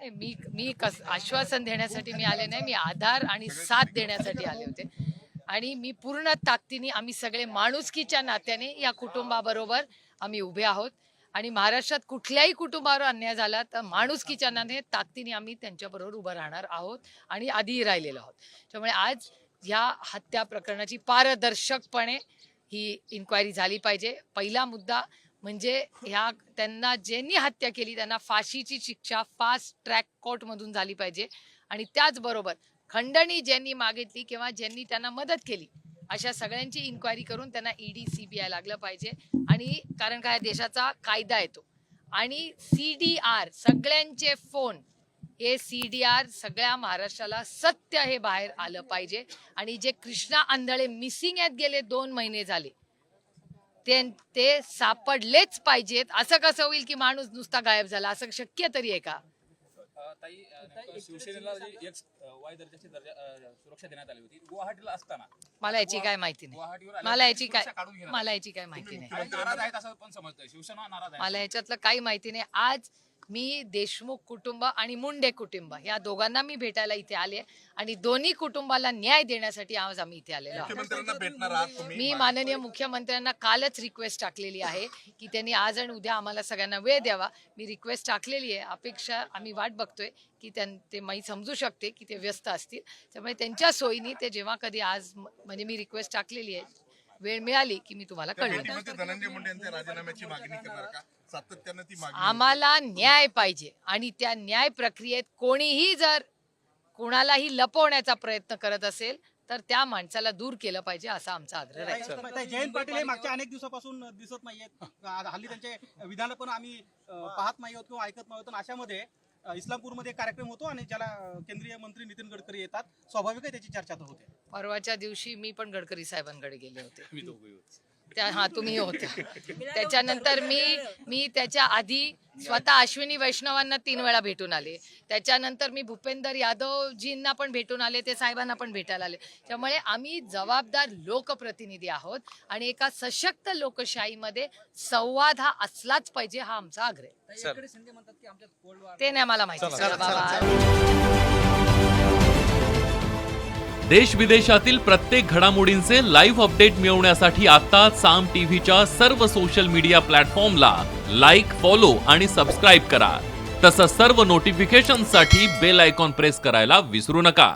मी आश्वासन देण्यासाठी मी आले नाही, मी आधार आणि साथ देण्यासाठी आले होते. आणि मी पूर्ण ताकदीने आम्ही सगळे माणुसकीच्या नात्याने या कुटुंबाबरोबर आम्ही उभे आहोत. आणि महाराष्ट्रात कुठल्याही कुटुंबावर अन्याय झाला तर माणुसकीच्या नात्याने ताकदीने आम्ही त्यांच्याबरोबर उभं राहणार आहोत आणि आधीही राहिलेलो आहोत. त्यामुळे आज या हत्या प्रकरणाची पारदर्शकपणे ही इन्क्वायरी झाली पाहिजे. पहिला मुद्दा म्हणजे त्यांना ज्यांनी हत्या केली त्यांना फाशीची शिक्षा फास्ट ट्रॅक कोर्टमधून झाली पाहिजे. आणि त्याचबरोबर खंडणी ज्यांनी मागितली किंवा ज्यांनी त्यांना मदत केली अशा सगळ्यांची इन्क्वायरी करून त्यांना ईडी CBI लागलं पाहिजे. आणि कारण काय देशाचा कायदा येतो आणि CDR सगळ्यांचे फोन हे CDR सगळ्या महाराष्ट्राला सत्य हे बाहेर आलं पाहिजे. आणि जे कृष्णा आंधळे मिसिंग आहेत गेले 2 महिने झाले ते सापडलेच पाहिजेत. असं कसं होईल की माणूस नुसता गायब झाला, असं शक्य तरी आहे का? शिवसेनेला वाय दर्जाची सुरक्षा देण्यात आली होती गुवाहाटीला असताना. मला याची काय माहिती नाही. मला याची काय माहिती नाही. नाराज आहेत असं पण समजतंय, शिवसेना नाराज आहे. मला याच्यातलं काही माहिती नाही. आज मी देशमुख कुटुंब आणि मुंडे कुटुंब या दोघांना मी भेटायला इथे आले आणि दोन्ही कुटुंबाला न्याय देण्यासाठी आज आम्ही इथे आलेलो आहोत. मी माननीय मुख्यमंत्र्यांना कालच रिक्वेस्ट टाकलेली आहे की त्यांनी आज आणि उद्या आम्हाला सगळ्यांना वेळ द्यावा. मी रिक्वेस्ट टाकलेली आहे. अपेक्षा आम्ही वाट बघतोय की ते मी समजू शकते की ते व्यस्त असतील. त्यामुळे त्यांच्या सोयीने ते जेव्हा कधी आज म्हणजे मी रिक्वेस्ट टाकलेली आहे, वेळ मिळाली की मी तुम्हाला कळवेन. धनंजय मुंडे यांच्या राजीनाम्याची मागणी करणार का? सातत्याने ती मागणी आम्हाला न्याय पाहिजे आणि त्या न्याय प्रक्रियेत कोणीही जर कोणालाही लपवण्याचा प्रयत्न करत असेल तर त्या माणसाला दूर केलं पाहिजे असा आमचा आग्रह आहे. जयंत पाटील हे मागच्या अनेक दिवसापासून दिसत नाहीयेत. हल्ली त्यांचे विधान पण आम्ही पाहत नाही आहोत किंवा ऐकत नाही आहोत. अशामध्ये इस्लामपूरमध्ये कार्यक्रम होतो आणि ज्याला केंद्रीय मंत्री नितीन गडकरी येतात, स्वाभाविक आहे त्याची चर्चा तर होते. परवाच्या दिवशी मी पण गडकरी साहेबांकडे गेले होते. तुम्ही होते. त्याच्यानंतर मी त्याच्या आधी स्वतः अश्विनी वैष्णवांना 3 वेळा भेटून आले. त्याच्यानंतर मी भूपेंदर यादवजींना पण भेटून आले, ते साहेबांना पण भेटायला आले. त्यामुळे आम्ही जबाबदार लोकप्रतिनिधी आहोत आणि एका सशक्त लोकशाहीमध्ये संवाद हा असलाच पाहिजे हा आमचा आग्रह. ते नाही मला माहिती. देश विदेशातील प्रत्येक घडामोडींचे लाईव्ह अपडेट मिळवण्यासाठी आता साम टीव्हीच्या सर्व सोशल मीडिया प्लॅटफॉर्मला लाईक, फॉलो आणि सबस्क्राईब करा. तसंच सर्व नोटिफिकेशनसाठी बेल आयकॉन प्रेस करायला विसरू नका.